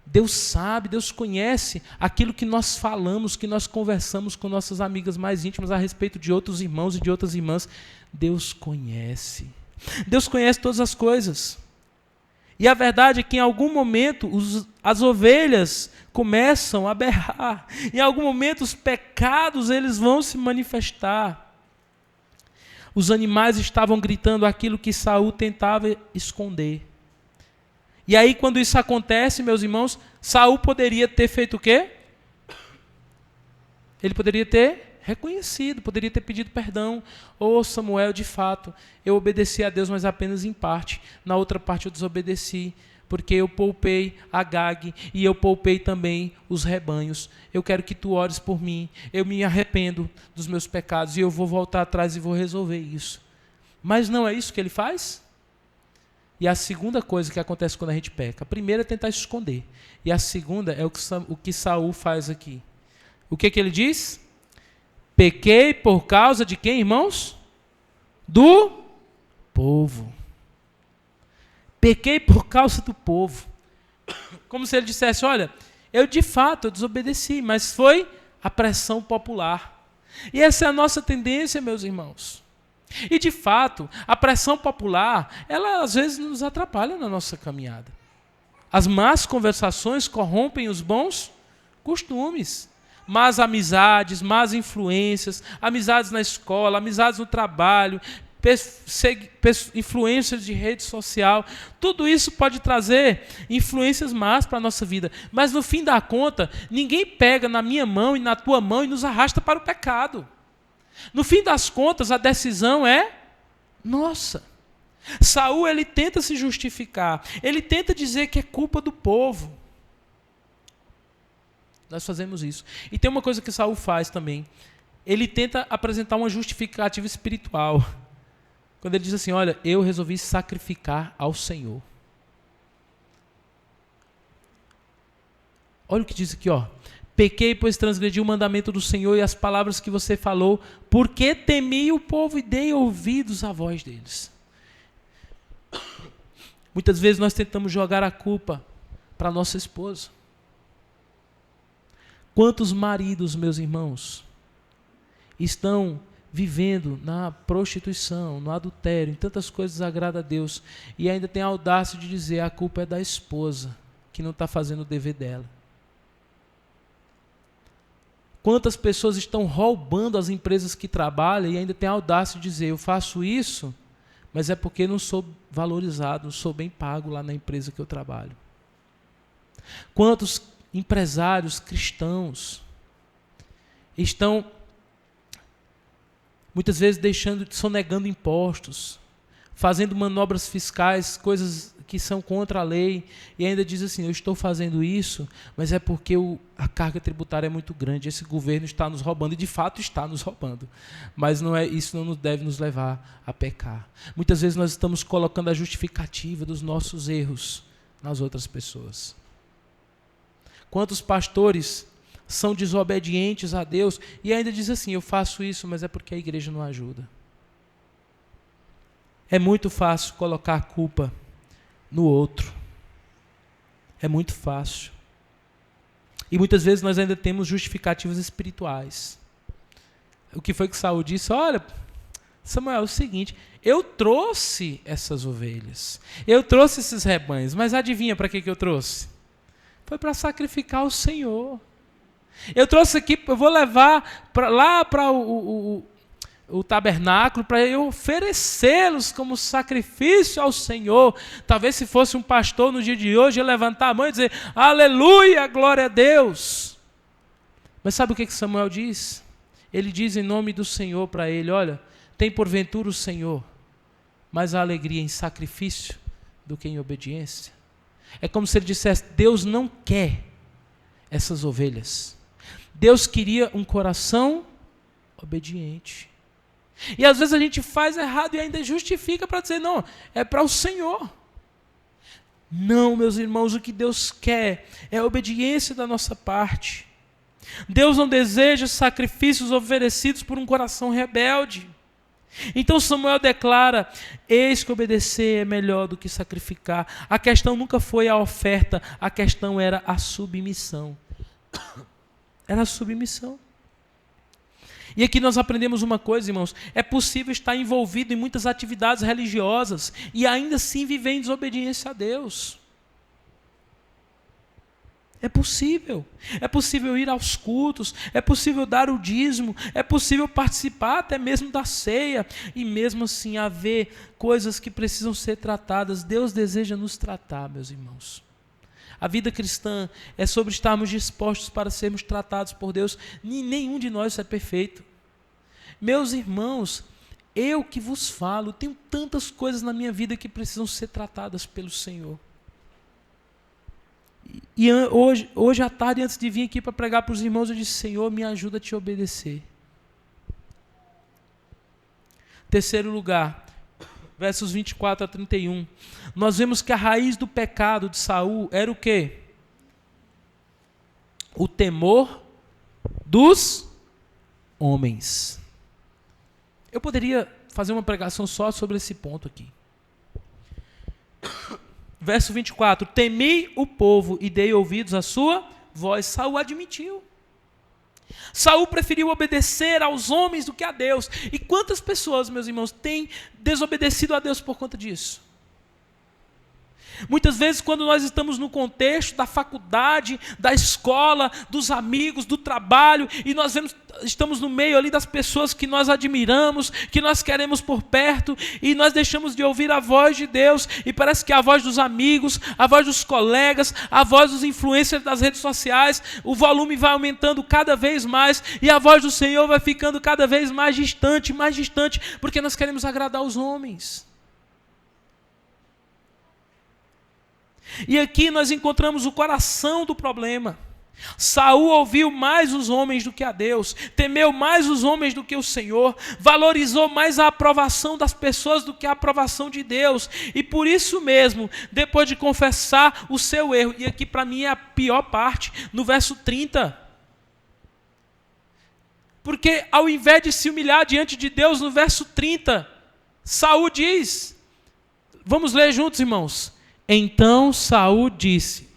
Deus sabe, Deus conhece aquilo que nós falamos, que nós conversamos com nossas amigas mais íntimas a respeito de outros irmãos e de outras irmãs. Deus conhece. Deus conhece todas as coisas. E a verdade é que em algum momento as ovelhas começam a berrar. Em algum momento os pecados eles vão se manifestar. Os animais estavam gritando aquilo que Saul tentava esconder. E aí quando isso acontece, meus irmãos, Saul poderia ter feito o quê? Ele poderia ter reconhecido, poderia ter pedido perdão. Ô Samuel, de fato, eu obedeci a Deus, mas apenas em parte. Na outra parte eu desobedeci, porque eu poupei Agag e eu poupei também os rebanhos. Eu quero que tu ores por mim. Eu me arrependo dos meus pecados e eu vou voltar atrás e vou resolver isso. Mas não é isso que ele faz? E a segunda coisa que acontece quando a gente peca. A primeira é tentar esconder. E a segunda é o que Saul faz aqui. O que ele diz? Pequei por causa de quem, irmãos? Do povo. Pequei por causa do povo. Como se ele dissesse, olha, eu de fato desobedeci, mas foi a pressão popular. E essa é a nossa tendência, meus irmãos. E de fato, a pressão popular, ela às vezes nos atrapalha na nossa caminhada. As más conversações corrompem os bons costumes. Más amizades, más influências, amizades na escola, amizades no trabalho, influências de rede social, tudo isso pode trazer influências más para a nossa vida. Mas no fim da conta, ninguém pega na minha mão e na tua mão e nos arrasta para o pecado. No fim das contas, a decisão é nossa. Saul, ele tenta se justificar, ele tenta dizer que é culpa do povo. Nós fazemos isso. E tem uma coisa que Saul faz também. Ele tenta apresentar uma justificativa espiritual. Quando ele diz assim, olha, eu resolvi sacrificar ao Senhor. Olha o que diz aqui, ó. Pequei, pois transgredi o mandamento do Senhor e as palavras que você falou, porque temi o povo e dei ouvidos à voz deles. Muitas vezes nós tentamos jogar a culpa para nossa esposa. Quantos maridos, meus irmãos, estão vivendo na prostituição, no adultério, em tantas coisas agrada a Deus, e ainda tem a audácia de dizer a culpa é da esposa, que não está fazendo o dever dela. Quantas pessoas estão roubando as empresas que trabalham e ainda tem a audácia de dizer, eu faço isso, mas é porque não sou valorizado, não sou bem pago lá na empresa que eu trabalho. Quantos empresários cristãos estão muitas vezes sonegando impostos, fazendo manobras fiscais, coisas que são contra a lei, e ainda diz assim, eu estou fazendo isso, mas é porque a carga tributária é muito grande, esse governo está nos roubando, e de fato está nos roubando, mas isso não deve nos levar a pecar. Muitas vezes nós estamos colocando a justificativa dos nossos erros nas outras pessoas. Quantos pastores são desobedientes a Deus e ainda diz assim, eu faço isso, mas é porque a igreja não ajuda. É muito fácil colocar a culpa no outro. É muito fácil. E muitas vezes nós ainda temos justificativas espirituais. O que foi que Saul disse? Olha, Samuel, é o seguinte, eu trouxe essas ovelhas, eu trouxe esses rebanhos, mas adivinha para que eu trouxe? Foi para sacrificar o Senhor. Eu trouxe aqui, eu vou levar lá para o tabernáculo para eu oferecê-los como sacrifício ao Senhor. Talvez se fosse um pastor no dia de hoje, ia levantar a mão e dizer, aleluia, glória a Deus. Mas sabe o que Samuel diz? Ele diz em nome do Senhor para ele, olha, tem porventura o Senhor mais a alegria em sacrifício do que em obediência? É como se ele dissesse: Deus não quer essas ovelhas. Deus queria um coração obediente. E às vezes a gente faz errado e ainda justifica para dizer: não, é para o Senhor. Não, meus irmãos, o que Deus quer é a obediência da nossa parte. Deus não deseja sacrifícios oferecidos por um coração rebelde. Então Samuel declara: eis que obedecer é melhor do que sacrificar. A questão nunca foi a oferta, a questão era a submissão. Era a submissão. E aqui nós aprendemos uma coisa, irmãos: é possível estar envolvido em muitas atividades religiosas e ainda assim viver em desobediência a Deus. É possível. É possível ir aos cultos, é possível dar o dízimo, é possível participar até mesmo da ceia, e mesmo assim haver coisas que precisam ser tratadas. Deus deseja nos tratar, meus irmãos. A vida cristã é sobre estarmos dispostos para sermos tratados por Deus. Nenhum de nós é perfeito. Meus irmãos, eu que vos falo, tenho tantas coisas na minha vida que precisam ser tratadas pelo Senhor. E hoje à tarde, antes de vir aqui para pregar para os irmãos, eu disse: Senhor, me ajuda a te obedecer. Terceiro lugar, versos 24 a 31. Nós vemos que a raiz do pecado de Saul era o quê? O temor dos homens. Eu poderia fazer uma pregação só sobre esse ponto aqui. Verso 24: temi o povo e dei ouvidos à sua voz. Saul admitiu. Saul preferiu obedecer aos homens do que a Deus. E quantas pessoas, meus irmãos, têm desobedecido a Deus por conta disso? Muitas vezes, quando nós estamos no contexto da faculdade, da escola, dos amigos, do trabalho, e nós estamos no meio ali das pessoas que nós admiramos, que nós queremos por perto, e nós deixamos de ouvir a voz de Deus, e parece que a voz dos amigos, a voz dos colegas, a voz dos influencers das redes sociais, o volume vai aumentando cada vez mais, e a voz do Senhor vai ficando cada vez mais distante, porque nós queremos agradar os homens. E aqui nós encontramos o coração do problema. Saul ouviu mais os homens do que a Deus, temeu mais os homens do que o Senhor, valorizou mais a aprovação das pessoas do que a aprovação de Deus, e por isso mesmo, depois de confessar o seu erro, e aqui para mim é a pior parte, no verso 30, porque ao invés de se humilhar diante de Deus, no verso 30, Saul diz, vamos ler juntos, irmãos: então Saul disse: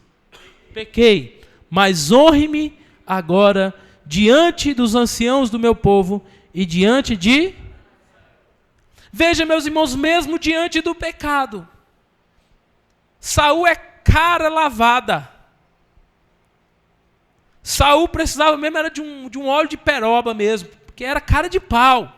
pequei, mas honre-me agora diante dos anciãos do meu povo e diante de... Veja, meus irmãos, mesmo diante do pecado, Saul é cara lavada. Saul precisava mesmo era de um óleo de peroba mesmo, porque era cara de pau.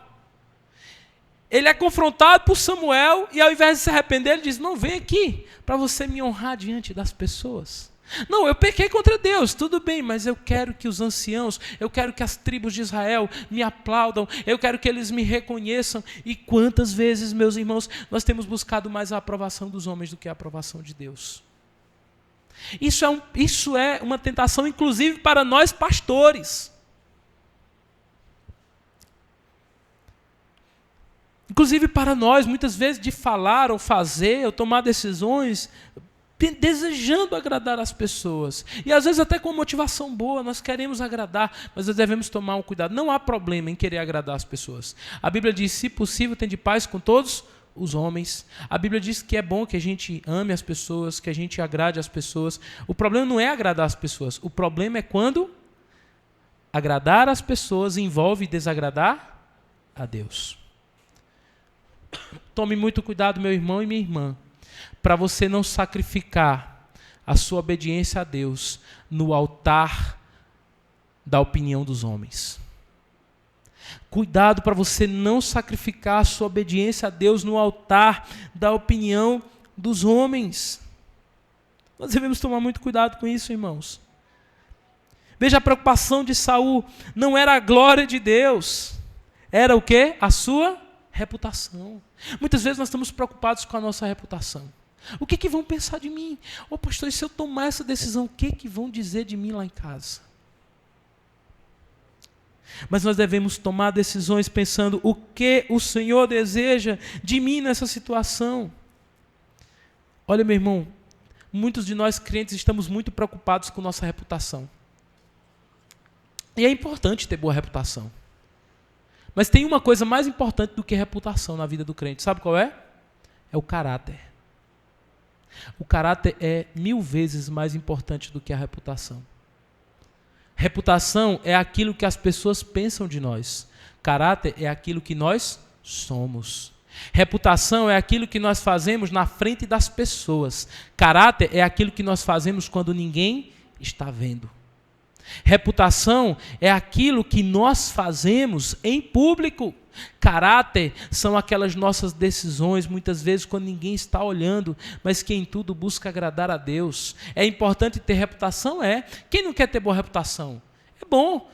Ele é confrontado por Samuel e ao invés de se arrepender, ele diz: não, vem aqui para você me honrar diante das pessoas. Não, eu pequei contra Deus, tudo bem, mas eu quero que os anciãos, eu quero que as tribos de Israel me aplaudam, eu quero que eles me reconheçam. E quantas vezes, meus irmãos, nós temos buscado mais a aprovação dos homens do que a aprovação de Deus? Isso é uma tentação, inclusive, para nós pastores. Inclusive para nós, muitas vezes, de falar ou fazer, ou tomar decisões, desejando agradar as pessoas. E às vezes até com motivação boa, nós queremos agradar, mas nós devemos tomar um cuidado. Não há problema em querer agradar as pessoas. A Bíblia diz: se possível, tende paz com todos os homens. A Bíblia diz que é bom que a gente ame as pessoas, que a gente agrade as pessoas. O problema não é agradar as pessoas. O problema é quando agradar as pessoas envolve desagradar a Deus. Tome muito cuidado, meu irmão e minha irmã, para você não sacrificar a sua obediência a Deus no altar da opinião dos homens. Cuidado para você não sacrificar a sua obediência a Deus no altar da opinião dos homens. Nós devemos tomar muito cuidado com isso, irmãos. Veja, a preocupação de Saul não era a glória de Deus, era o quê? A sua reputação. Muitas vezes nós estamos preocupados com a nossa reputação. O que vão pensar de mim? Ô pastor, e se eu tomar essa decisão, o que vão dizer de mim lá em casa? Mas nós devemos tomar decisões pensando o que o Senhor deseja de mim nessa situação. Olha, meu irmão, muitos de nós crentes estamos muito preocupados com nossa reputação. E é importante ter boa reputação. Mas tem uma coisa mais importante do que reputação na vida do crente. Sabe qual é? É o caráter. O caráter é 1000 vezes mais importante do que a reputação. Reputação é aquilo que as pessoas pensam de nós. Caráter é aquilo que nós somos. Reputação é aquilo que nós fazemos na frente das pessoas. Caráter é aquilo que nós fazemos quando ninguém está vendo. Reputação é aquilo que nós fazemos em público. Caráter são aquelas nossas decisões, muitas vezes quando ninguém está olhando, mas que em tudo busca agradar a Deus. É importante ter reputação? É. Quem não quer ter boa reputação? É bom,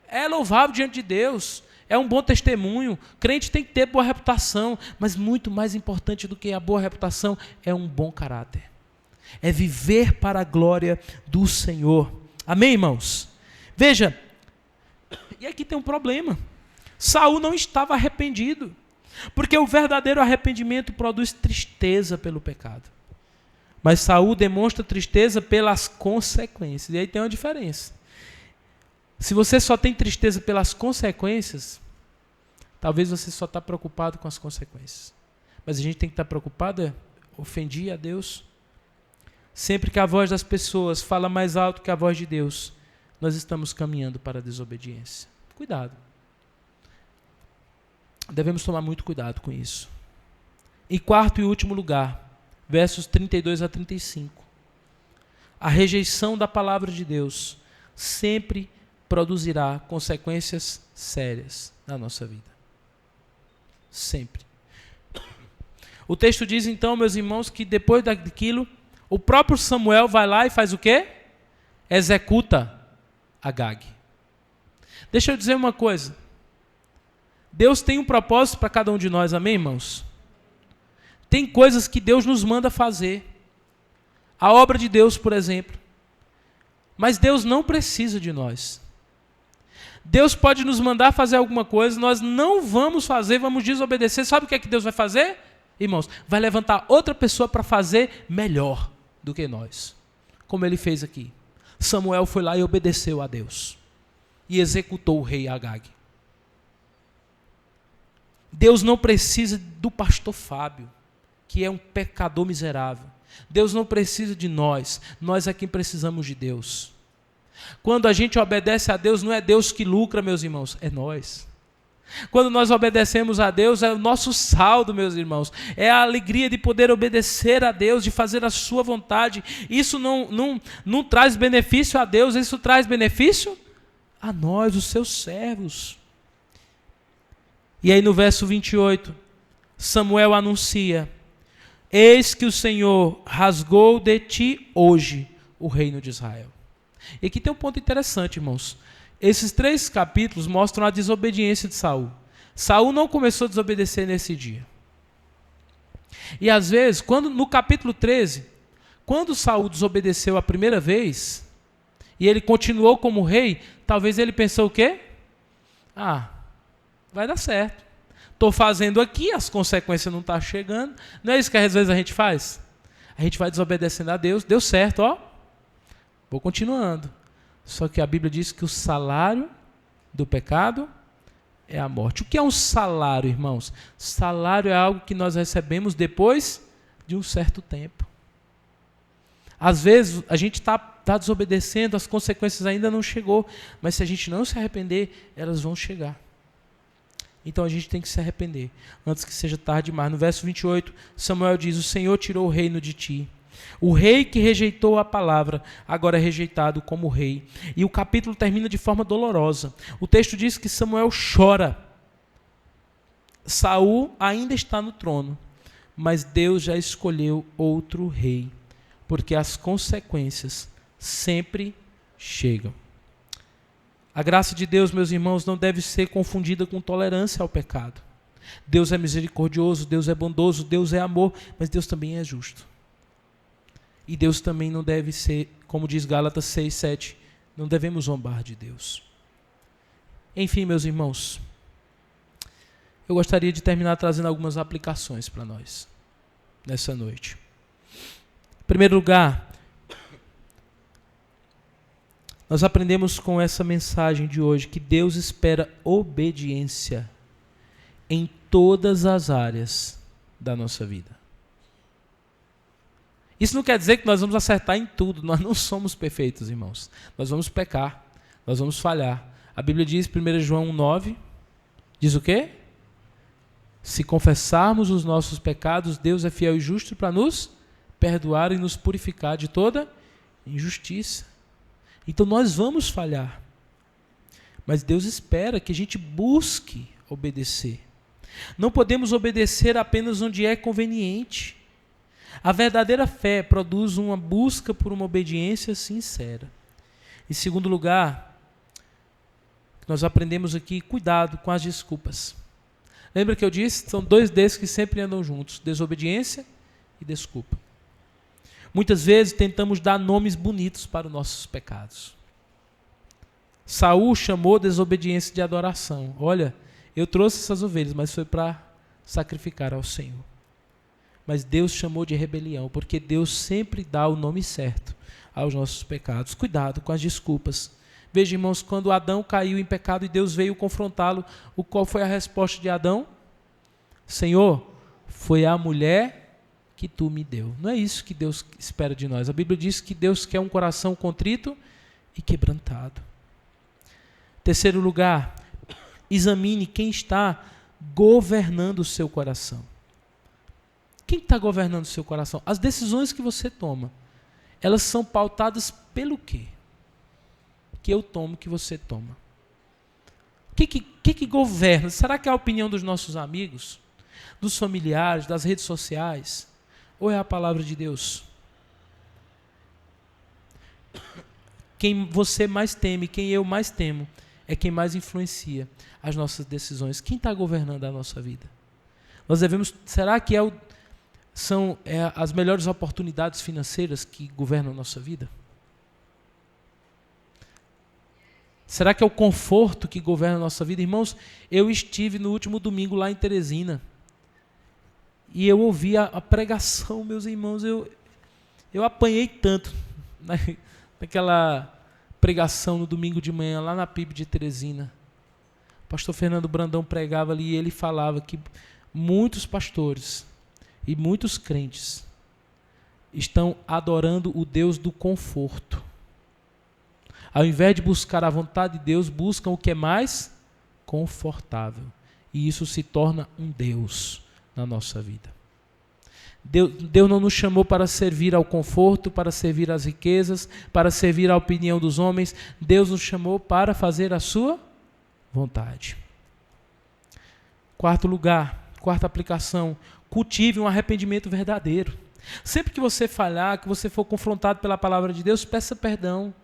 é louvável diante de Deus, é um bom testemunho. Crente tem que ter boa reputação, mas muito mais importante do que a boa reputação é um bom caráter. É viver para a glória do Senhor. Amém, irmãos? Veja, e aqui tem um problema. Saul não estava arrependido, porque o verdadeiro arrependimento produz tristeza pelo pecado. Mas Saul demonstra tristeza pelas consequências. E aí tem uma diferença. Se você só tem tristeza pelas consequências, talvez você só está preocupado com as consequências. Mas a gente tem que estar preocupado, ofendi a Deus. Sempre que a voz das pessoas fala mais alto que a voz de Deus, nós estamos caminhando para a desobediência. Cuidado. Devemos tomar muito cuidado com isso. Em quarto e último lugar, versos 32 a 35. A rejeição da palavra de Deus sempre produzirá consequências sérias na nossa vida. Sempre. O texto diz então, meus irmãos, que depois daquilo, o próprio Samuel vai lá e faz o quê? Executa Agag. Deixa eu dizer uma coisa. Deus tem um propósito para cada um de nós, amém, irmãos? Tem coisas que Deus nos manda fazer. A obra de Deus, por exemplo. Mas Deus não precisa de nós. Deus pode nos mandar fazer alguma coisa, nós não vamos fazer, vamos desobedecer. Sabe o que é que Deus vai fazer? Irmãos, vai levantar outra pessoa para fazer melhor do que nós. Como ele fez aqui. Samuel foi lá e obedeceu a Deus. E executou o rei Agag. Deus não precisa do pastor Fábio, que é um pecador miserável. Deus não precisa de nós é quem precisamos de Deus. Quando a gente obedece a Deus, não é Deus que lucra, meus irmãos, é nós. Quando nós obedecemos a Deus, é o nosso saldo, meus irmãos. É a alegria de poder obedecer a Deus, de fazer a sua vontade. Isso não traz benefício a Deus, isso traz benefício a nós, os seus servos. E aí no verso 28, Samuel anuncia: eis que o Senhor rasgou de ti hoje o reino de Israel. E aqui tem um ponto interessante, irmãos. Esses 3 capítulos mostram a desobediência de Saul. Saul não começou a desobedecer nesse dia. E às vezes, no capítulo 13, quando Saul desobedeceu a primeira vez, e ele continuou como rei, talvez ele pensou o quê? Vai dar certo. Estou fazendo aqui, as consequências não estão chegando. Não é isso que às vezes a gente faz? A gente vai desobedecendo a Deus, deu certo, vou continuando. Só que a Bíblia diz que o salário do pecado é a morte. O que é um salário, irmãos? Salário é algo que nós recebemos depois de um certo tempo. Às vezes a gente está desobedecendo, as consequências ainda não chegou, mas se a gente não se arrepender, elas vão chegar. Então a gente tem que se arrepender, antes que seja tarde demais. No verso 28, Samuel diz: o Senhor tirou o reino de ti. O rei que rejeitou a palavra, agora é rejeitado como rei. E o capítulo termina de forma dolorosa. O texto diz que Samuel chora. Saul ainda está no trono, mas Deus já escolheu outro rei, porque as consequências sempre chegam. A graça de Deus, meus irmãos, não deve ser confundida com tolerância ao pecado. Deus é misericordioso, Deus é bondoso, Deus é amor, mas Deus também é justo. E Deus também não deve ser, como diz Gálatas 6, 7, não devemos zombar de Deus. Enfim, meus irmãos, eu gostaria de terminar trazendo algumas aplicações para nós, nessa noite. Em primeiro lugar, nós aprendemos com essa mensagem de hoje que Deus espera obediência em todas as áreas da nossa vida. Isso não quer dizer que nós vamos acertar em tudo. Nós não somos perfeitos, irmãos. Nós vamos pecar, nós vamos falhar. A Bíblia diz, 1 João 1,9, diz o quê? Se confessarmos os nossos pecados, Deus é fiel e justo para nos perdoar e nos purificar de toda injustiça. Então nós vamos falhar. Mas Deus espera que a gente busque obedecer. Não podemos obedecer apenas onde é conveniente. A verdadeira fé produz uma busca por uma obediência sincera. Em segundo lugar, nós aprendemos aqui, cuidado com as desculpas. Lembra que eu disse? São dois desses que sempre andam juntos, desobediência e desculpa. Muitas vezes tentamos dar nomes bonitos para os nossos pecados. Saul chamou desobediência de adoração. Olha, eu trouxe essas ovelhas, mas foi para sacrificar ao Senhor. Mas Deus chamou de rebelião, porque Deus sempre dá o nome certo aos nossos pecados. Cuidado com as desculpas. Veja, irmãos, quando Adão caiu em pecado e Deus veio confrontá-lo, qual foi a resposta de Adão? Senhor, foi a mulher que tu me deu. Não é isso que Deus espera de nós. A Bíblia diz que Deus quer um coração contrito e quebrantado. Terceiro lugar, examine quem está governando o seu coração. Quem está governando o seu coração? As decisões que você toma, elas são pautadas pelo quê? Que eu tomo, que você toma. O que governa? Será que é a opinião dos nossos amigos, dos familiares, das redes sociais? Ou é a palavra de Deus? Quem você mais teme, quem eu mais temo, é quem mais influencia as nossas decisões. Quem está governando a nossa vida? Nós devemos. Será que são as melhores oportunidades financeiras que governam a nossa vida? Será que é o conforto que governa a nossa vida? Irmãos, eu estive no último domingo lá em Teresina. E eu ouvi a pregação, meus irmãos. Eu apanhei tanto naquela pregação no domingo de manhã, lá na PIB de Teresina. O pastor Fernando Brandão pregava ali e ele falava que muitos pastores e muitos crentes estão adorando o Deus do conforto. Ao invés de buscar a vontade de Deus, buscam o que é mais confortável. E isso se torna um Deus na nossa vida. Deus não nos chamou para servir ao conforto, para servir às riquezas, para servir à opinião dos homens. Deus nos chamou para fazer a sua vontade. Quarto lugar, quarta aplicação, cultive um arrependimento verdadeiro. Sempre que você falhar, que você for confrontado pela palavra de Deus, peça perdão.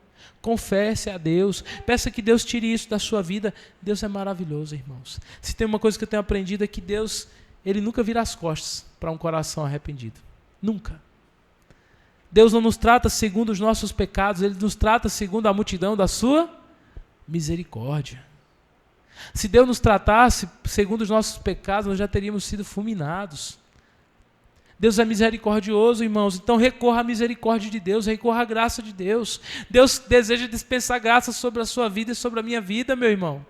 Confesse a Deus, peça que Deus tire isso da sua vida. Deus é maravilhoso, irmãos. Se tem uma coisa que eu tenho aprendido é que Deus, Ele nunca vira as costas para um coração arrependido. Nunca. Deus não nos trata segundo os nossos pecados, Ele nos trata segundo a multidão da sua misericórdia. Se Deus nos tratasse segundo os nossos pecados, nós já teríamos sido fulminados. Deus é misericordioso, irmãos, então recorra à misericórdia de Deus, recorra à graça de Deus. Deus deseja dispensar graça sobre a sua vida e sobre a minha vida, meu irmão.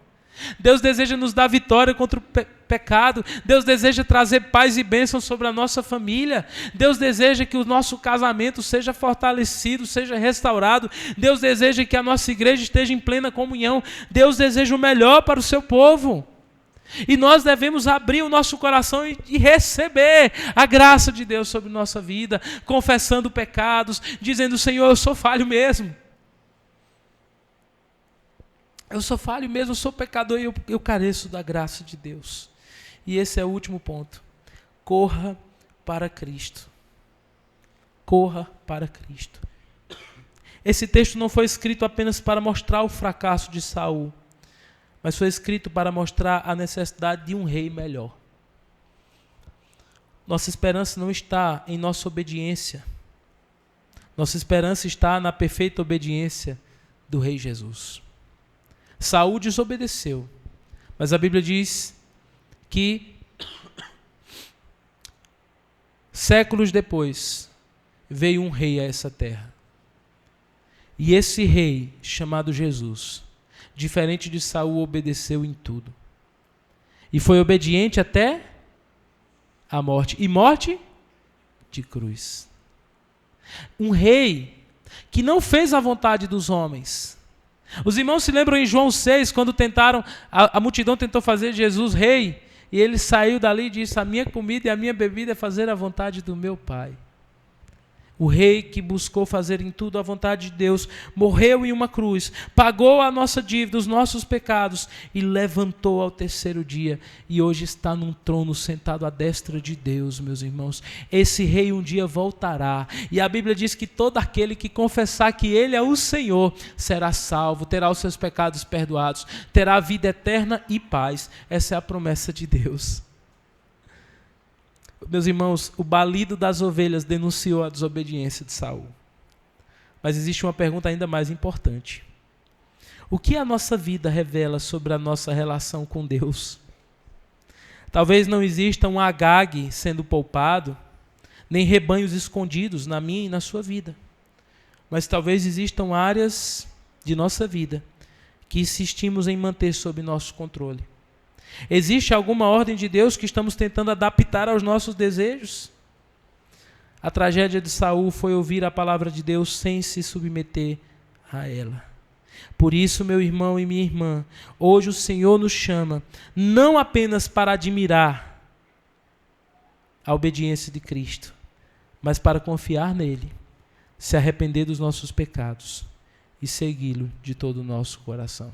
Deus deseja nos dar vitória contra o pecado. Deus deseja trazer paz e bênção sobre a nossa família. Deus deseja que o nosso casamento seja fortalecido, seja restaurado. Deus deseja que a nossa igreja esteja em plena comunhão. Deus deseja o melhor para o seu povo. E nós devemos abrir o nosso coração e receber a graça de Deus sobre nossa vida, confessando pecados, dizendo: Senhor, eu sou falho mesmo. Eu sou falho mesmo, eu sou pecador e eu careço da graça de Deus. E esse é o último ponto. Corra para Cristo. Corra para Cristo. Esse texto não foi escrito apenas para mostrar o fracasso de Saul, mas foi escrito para mostrar a necessidade de um rei melhor. Nossa esperança não está em nossa obediência. Nossa esperança está na perfeita obediência do Rei Jesus. Saul desobedeceu, mas a Bíblia diz que séculos depois veio um rei a essa terra. E esse rei, chamado Jesus, diferente de Saul, obedeceu em tudo. E foi obediente até a morte. E morte de cruz. Um rei que não fez a vontade dos homens. Os irmãos se lembram em João 6, quando a multidão tentou fazer Jesus rei, e ele saiu dali e disse: a minha comida e a minha bebida é fazer a vontade do meu Pai. O rei que buscou fazer em tudo a vontade de Deus, morreu em uma cruz, pagou a nossa dívida, os nossos pecados, e levantou ao terceiro dia, e hoje está num trono sentado à destra de Deus, meus irmãos. Esse rei um dia voltará, e a Bíblia diz que todo aquele que confessar que Ele é o Senhor, será salvo, terá os seus pecados perdoados, terá vida eterna e paz. Essa é a promessa de Deus. Meus irmãos, o balido das ovelhas denunciou a desobediência de Saul. Mas existe uma pergunta ainda mais importante. O que a nossa vida revela sobre a nossa relação com Deus? Talvez não exista um Agag sendo poupado, nem rebanhos escondidos na minha e na sua vida. Mas talvez existam áreas de nossa vida que insistimos em manter sob nosso controle. Existe alguma ordem de Deus que estamos tentando adaptar aos nossos desejos? A tragédia de Saul foi ouvir a palavra de Deus sem se submeter a ela. Por isso, meu irmão e minha irmã, hoje o Senhor nos chama não apenas para admirar a obediência de Cristo, mas para confiar nele, se arrepender dos nossos pecados e segui-lo de todo o nosso coração.